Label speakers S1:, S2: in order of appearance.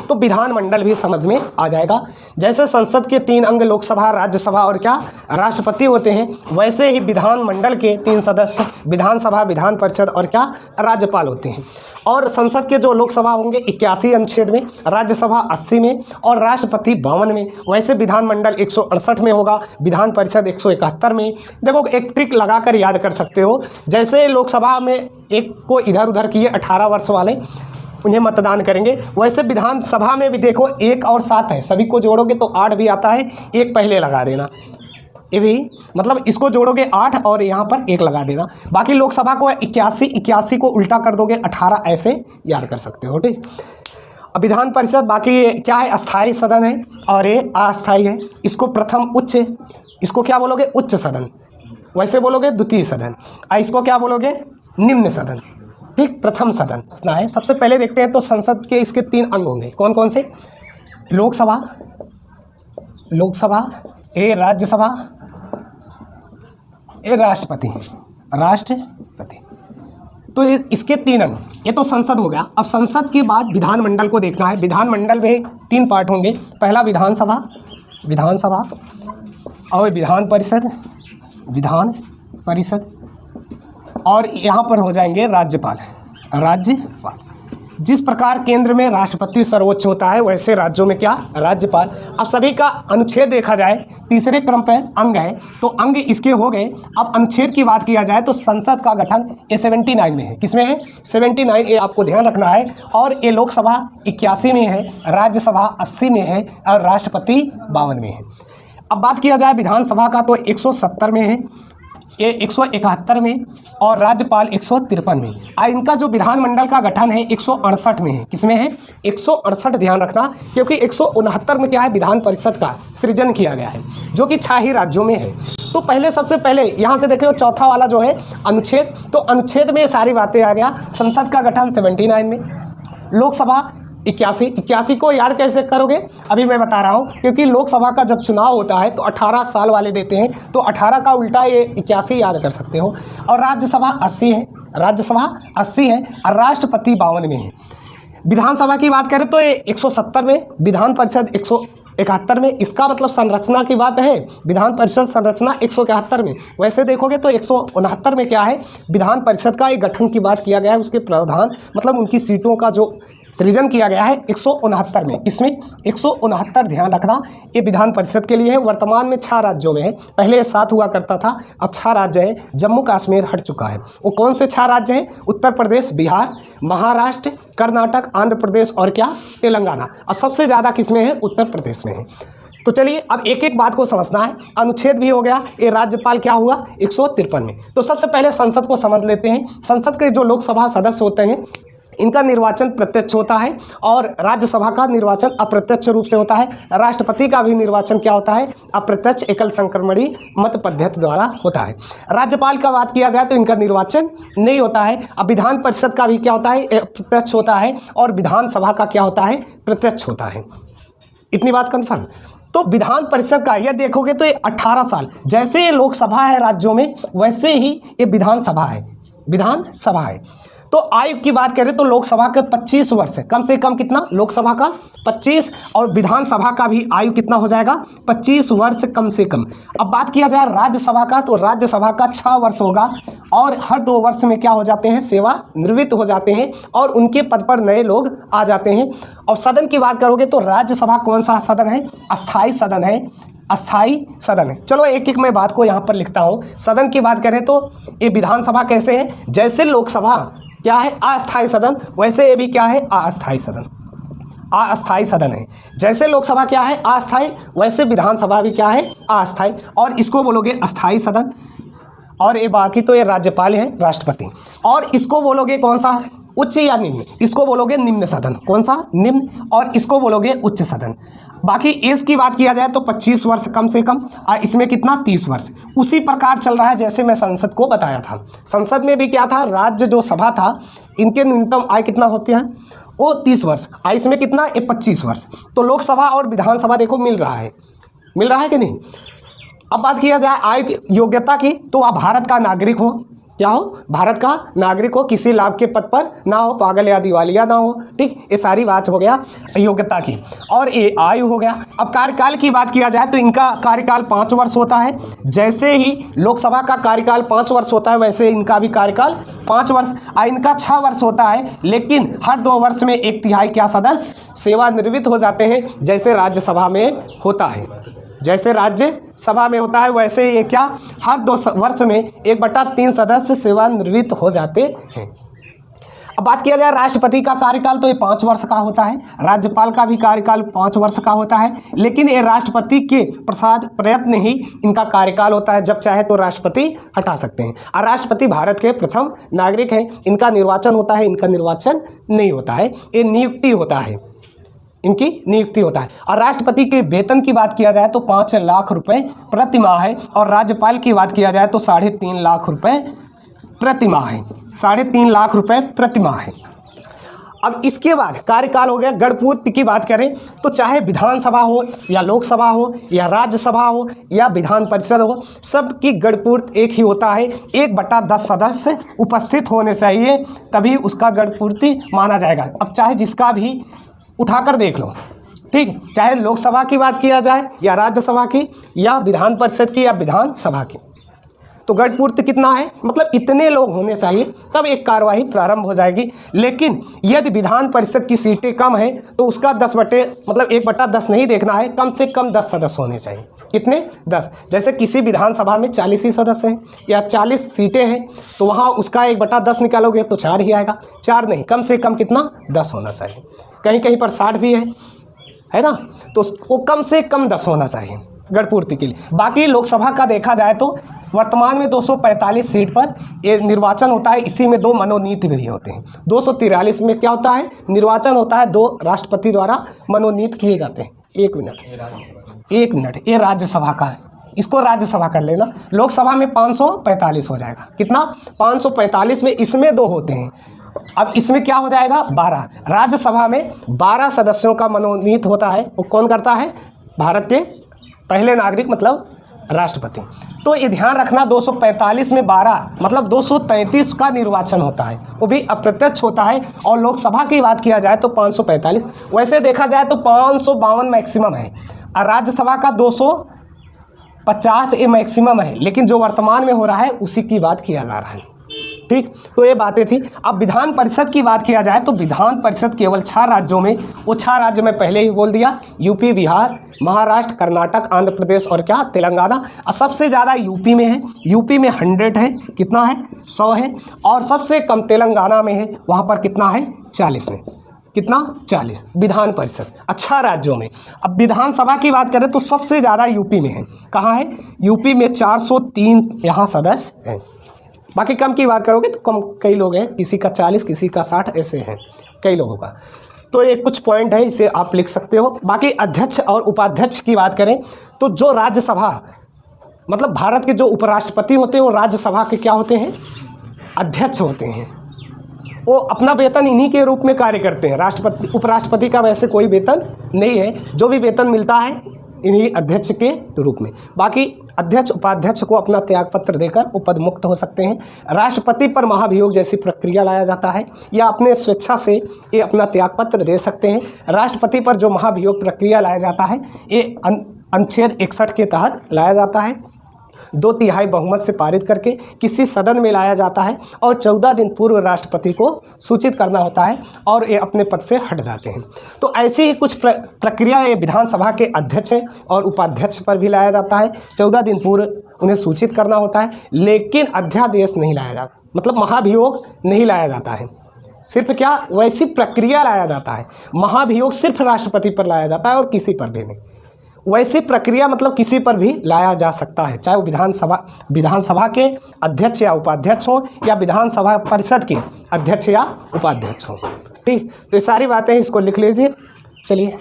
S1: तो विधानमंडल भी समझ में आ जाएगा। जैसे संसद के 3 अंग लोकसभा, राज्यसभा और क्या राष्ट्रपति होते हैं, वैसे ही विधानमंडल के 3 सदस्य विधानसभा, विधान परिषद और क्या राज्यपाल होते हैं। और संसद के जो लोकसभा होंगे 81 अनुच्छेद में, राज्यसभा 80 में और राष्ट्रपति 52 में। वैसे विधानमंडल 168 में होगा, विधान परिषद 171 में। देखो एक ट्रिक लगाकर याद कर सकते हो, जैसे लोकसभा में एक को इधर उधर किए 18 वर्ष वाले उन्हें मतदान करेंगे, वैसे विधानसभा में भी देखो 1 और 7 है, सभी को जोड़ोगे तो 8 भी आता है, 1 पहले लगा देना। ये भी मतलब इसको जोड़ोगे 8 और यहाँ पर 1 लगा देना। बाकी लोकसभा को 81 को उल्टा कर दोगे 18, ऐसे याद कर सकते हो। ठीक, अब विधान परिषद बाकी क्या है, अस्थाई सदन है और ये अस्थाई है। इसको प्रथम उच्च, इसको क्या बोलोगे, उच्च सदन, वैसे बोलोगे द्वितीय सदन। इसको क्या बोलोगे, निम्न सदन। ठीक, प्रथम सदन है। सबसे पहले देखते हैं तो संसद के इसके 3 अंग होंगे, कौन कौन से, लोकसभा, ये राज्यसभा, ये राष्ट्रपति। तो इसके 3 अंग, ये तो संसद हो गया। अब संसद के बाद विधानमंडल को देखना है। विधानमंडल में 3 पार्ट होंगे, पहला विधानसभा और विधान परिषद और यहाँ पर हो जाएंगे राज्यपाल। जिस प्रकार केंद्र में राष्ट्रपति सर्वोच्च होता है, वैसे राज्यों में क्या, राज्यपाल। अब सभी का अनुच्छेद देखा जाए, तीसरे क्रम पर अंग है, तो अंग इसके हो गए। अब अनुच्छेद की बात किया जाए तो संसद का गठन ये 79 में है। किसमें है, 79, ये आपको ध्यान रखना है। और ये लोकसभा 81 में है, राज्यसभा 80 में है और राष्ट्रपति 52 में है। अब बात किया जाए विधानसभा का तो 170 में है, ये 171 में और राज्यपाल 153 में। इनका जो विधानमंडल का गठन है 168 में है। किसमें है, 168, ध्यान रखना, क्योंकि 169 में क्या है, विधान परिषद का सृजन किया गया है, जो कि 6 ही राज्यों में है। तो पहले सबसे पहले यहाँ से देखो चौथा वाला जो है अनुच्छेद, तो अनुच्छेद में सारी बातें आ गया। संसद का गठन 79 में, लोकसभा 81 को याद कैसे करोगे, अभी मैं बता रहा हूँ। क्योंकि लोकसभा का जब चुनाव होता है तो 18 साल वाले देते हैं, तो 18 का उल्टा ये 81 याद कर सकते हो। और राज्यसभा 80 है और राष्ट्रपति 52 में है। विधानसभा की बात करें तो ये 170 में, विधान परिषद 171 में। इसका मतलब संरचना की बात है, विधान परिषद संरचना 171 में। वैसे देखोगे तो 169 में क्या है, विधान परिषद का एक गठन की बात किया गया है, उसके प्रावधान मतलब उनकी सीटों का जो सृजन किया गया है 169 में। इसमें 169, ध्यान रखना, ये विधान परिषद के लिए है। वर्तमान में 6 राज्यों में है, पहले 7 हुआ करता था, अब 6 राज्य है। जम्मू कश्मीर हट चुका है। वो कौन से 6 राज्य हैं, उत्तर प्रदेश, बिहार, महाराष्ट्र, कर्नाटक, आंध्र प्रदेश और क्या, तेलंगाना। और सबसे ज़्यादा किसमें है, उत्तर प्रदेश में है। तो चलिए अब एक एक बात को समझना है। अनुच्छेद भी हो गया, ये राज्यपाल क्या हुआ 153 में। तो सबसे पहले संसद को समझ लेते हैं। संसद के जो लोकसभा सदस्य होते हैं इनका निर्वाचन प्रत्यक्ष होता है और राज्यसभा का निर्वाचन अप्रत्यक्ष रूप से होता है। राष्ट्रपति का भी निर्वाचन क्या होता है, अप्रत्यक्ष एकल संक्रमणी मत पद्धति द्वारा होता है। राज्यपाल का बात किया जाए तो इनका निर्वाचन नहीं होता है। अब विधान परिषद का भी क्या होता है, प्रत्यक्ष होता है और विधानसभा का क्या होता है, प्रत्यक्ष होता है। इतनी बात कंफर्म। तो विधान परिषद का यह देखोगे तो ये 18 साल, जैसे ये लोकसभा है राज्यों में वैसे ही ये विधानसभा है। तो आयु की बात करें तो लोकसभा के 25 वर्ष है, कम से कम कितना, लोकसभा का 25 और विधानसभा का भी आयु कितना हो जाएगा, 25 वर्ष कम से कम। अब बात किया जाए राज्यसभा का तो राज्यसभा का 6 वर्ष होगा और हर 2 वर्ष में क्या हो जाते हैं, सेवानिवृत्त हो जाते हैं और उनके पद पर नए लोग आ जाते हैं। और सदन की बात करोगे तो राज्यसभा कौन सा सदन है, अस्थाई सदन है। चलो एक एक मैं बात को यहाँ पर लिखता हूँ। सदन की बात करें तो ये विधानसभा कैसे है, जैसे लोकसभा क्या है अस्थाई सदन, वैसे ये भी क्या है, अस्थाई सदन है। जैसे लोकसभा क्या है अस्थाई, वैसे विधानसभा भी क्या है अस्थाई, और इसको बोलोगे अस्थाई सदन। और ये बाकी तो ये राज्यपाल है, राष्ट्रपति। और इसको बोलोगे कौन सा, उच्च या निम्न, इसको बोलोगे निम्न सदन। कौन सा, निम्न। और इसको बोलोगे उच्च सदन। बाकी एज की बात किया जाए तो 25 वर्ष कम से कम, और इसमें कितना 30 वर्ष। उसी प्रकार चल रहा है जैसे मैं संसद को बताया था। संसद में भी क्या था, राज्य जो सभा था इनके न्यूनतम आय कितना होते हैं, वो 30 वर्ष, और इसमें कितना, ये 25 वर्ष। तो लोकसभा और विधानसभा देखो मिल रहा है कि नहीं। अब बात किया जाए आय योग्यता की तो आप भारत का नागरिक हो, क्या हो, भारत का नागरिक हो, किसी लाभ के पद पर ना हो, पागल या दिवालिया ना हो। ठीक, ये सारी बात हो गया योग्यता की। और ये आयु हो गया। अब कार्यकाल की बात किया जाए तो इनका कार्यकाल 5 वर्ष होता है। जैसे ही लोकसभा का कार्यकाल 5 वर्ष होता है वैसे इनका भी कार्यकाल 5 वर्ष। इनका 6 वर्ष होता है, लेकिन हर 2 वर्ष में 1/3 क्या सदस्य सेवानिवृत्त हो जाते हैं, जैसे राज्यसभा में होता है। जैसे राज्यसभा में होता है वैसे ये क्या हर 2 वर्ष में 1/3 सदस्य सेवानिवृत्त हो जाते हैं। अब बात किया जाए राष्ट्रपति का कार्यकाल तो ये 5 वर्ष का होता है। राज्यपाल का भी कार्यकाल 5 वर्ष का होता है, लेकिन ये राष्ट्रपति के प्रयत्न ही इनका कार्यकाल होता है। जब चाहे तो राष्ट्रपति हटा सकते हैं। और राष्ट्रपति भारत के प्रथम नागरिक हैं। इनका निर्वाचन होता है, इनका निर्वाचन नहीं होता है, ये नियुक्ति होता है, इनकी नियुक्ति होता है। और राष्ट्रपति के वेतन की बात किया जाए तो 5 लाख रुपए प्रति माह है। और राज्यपाल की बात किया जाए तो 3.5 लाख रुपए प्रति माह है। 3.5 लाख रुपए प्रति माह है। अब इसके बाद कार्यकाल हो गया। गणपूर्ति की बात करें तो चाहे विधानसभा हो या लोकसभा हो या राज्यसभा हो या विधान परिषद हो, सबकी गणपूर्ति एक ही होता है। 1/10 सदस्य उपस्थित होने चाहिए, तभी उसका गणपूर्ति माना जाएगा। अब चाहे जिसका भी उठाकर देख लो, ठीक, चाहे लोकसभा की बात किया जाए या राज्यसभा की या विधान परिषद की या विधानसभा की, तो गणपूर्ति कितना है, मतलब इतने लोग होने चाहिए तब एक कार्यवाही प्रारंभ हो जाएगी। लेकिन यदि विधान परिषद की सीटें कम है तो उसका 1/10 नहीं देखना है, कम से कम 10 सदस्य होने चाहिए। कितने? 10। जैसे किसी विधानसभा में 40 ही सदस्य हैं या 40 सीटें हैं, तो वहाँ उसका 1/10 निकालोगे तो 4 ही आएगा। 4 नहीं, कम से कम कितना? 10 होना चाहिए। कहीं कहीं पर 60 भी है ना, तो वो कम से कम 10 होना चाहिए गणपूर्ति के लिए। बाकी लोकसभा का देखा जाए तो वर्तमान में 245 सीट पर ये निर्वाचन होता है। इसी में 2 मनोनीत भी होते हैं। 243 में क्या होता है? निर्वाचन होता है, 2 राष्ट्रपति द्वारा मनोनीत किए जाते हैं। एक मिनट, ये राज्यसभा का है, इसको राज्यसभा कर लेना। लोकसभा में 545 हो जाएगा। कितना? 545 में इसमें 2 होते हैं। अब इसमें क्या हो जाएगा? 12। राज्यसभा में 12 सदस्यों का मनोनीत होता है। वो कौन करता है? भारत के पहले नागरिक, मतलब राष्ट्रपति। तो ये ध्यान रखना, 245 में 12 मतलब 233 का निर्वाचन होता है, वो भी अप्रत्यक्ष होता है। और लोकसभा की बात किया जाए तो 545। वैसे देखा जाए तो 552 मैक्सिमम है और राज्यसभा का 250 ये मैक्सिमम है, लेकिन जो वर्तमान में हो रहा है उसी की बात किया जा रहा है। ठीक, तो ये बातें थी। अब विधान परिषद की बात किया जाए तो विधान परिषद केवल 6 राज्यों में, वो 6 राज्य में पहले ही बोल दिया, यूपी, बिहार, महाराष्ट्र, कर्नाटक, आंध्र प्रदेश और क्या? तेलंगाना। और सबसे ज़्यादा यूपी में है। यूपी में 100 है। कितना है? 100 है। और सबसे कम तेलंगाना में है, वहाँ पर कितना है? 40 में। कितना? 40 विधान परिषद। अच्छा राज्यों में। अब विधानसभा की बात करें तो सबसे ज़्यादा यूपी में है। कहाँ है? यूपी में 403 यहाँ सदस्य हैं। बाकी कम की बात करोगे तो कम, कई लोग हैं, किसी का 40, किसी का 60, ऐसे हैं कई लोगों का। तो ये कुछ पॉइंट है, इसे आप लिख सकते हो। बाकी अध्यक्ष और उपाध्यक्ष की बात करें तो जो राज्यसभा, मतलब भारत के जो उपराष्ट्रपति होते हैं वो राज्यसभा के क्या होते हैं? अध्यक्ष होते हैं। वो अपना वेतन इन्हीं के रूप में कार्य करते हैं। राष्ट्रपति, उपराष्ट्रपति का वैसे कोई वेतन नहीं है, जो भी वेतन मिलता है इन्हीं अध्यक्ष के रूप में। बाकी अध्यक्ष उपाध्यक्ष को अपना त्यागपत्र देकर वो पद मुक्त हो सकते हैं। राष्ट्रपति पर महाभियोग जैसी प्रक्रिया लाया जाता है या अपने स्वेच्छा से ये अपना त्यागपत्र दे सकते हैं। राष्ट्रपति पर जो महाभियोग प्रक्रिया लाया जाता है ये अनुच्छेद 61 के तहत लाया जाता है। 2/3 बहुमत से पारित करके किसी सदन में लाया जाता है और 14 दिन पूर्व राष्ट्रपति को सूचित करना होता है और ये अपने पद से हट जाते हैं। तो ऐसी ही कुछ प्रक्रिया ये विधानसभा के अध्यक्ष और उपाध्यक्ष पर भी लाया जाता है। 14 दिन पूर्व उन्हें सूचित करना होता है, लेकिन अध्यादेश नहीं लाया जाता, मतलब महाभियोग नहीं लाया जाता है। सिर्फ क्या वैसी प्रक्रिया लाया जाता है। महाभियोग सिर्फ राष्ट्रपति पर लाया जाता है और किसी पर भी नहीं। वैसी प्रक्रिया मतलब किसी पर भी लाया जा सकता है, चाहे वो विधानसभा के अध्यक्ष या उपाध्यक्ष हो या विधानसभा परिषद के अध्यक्ष या उपाध्यक्ष हो। ठीक, तो ये सारी बातें इसको लिख लीजिए। चलिए।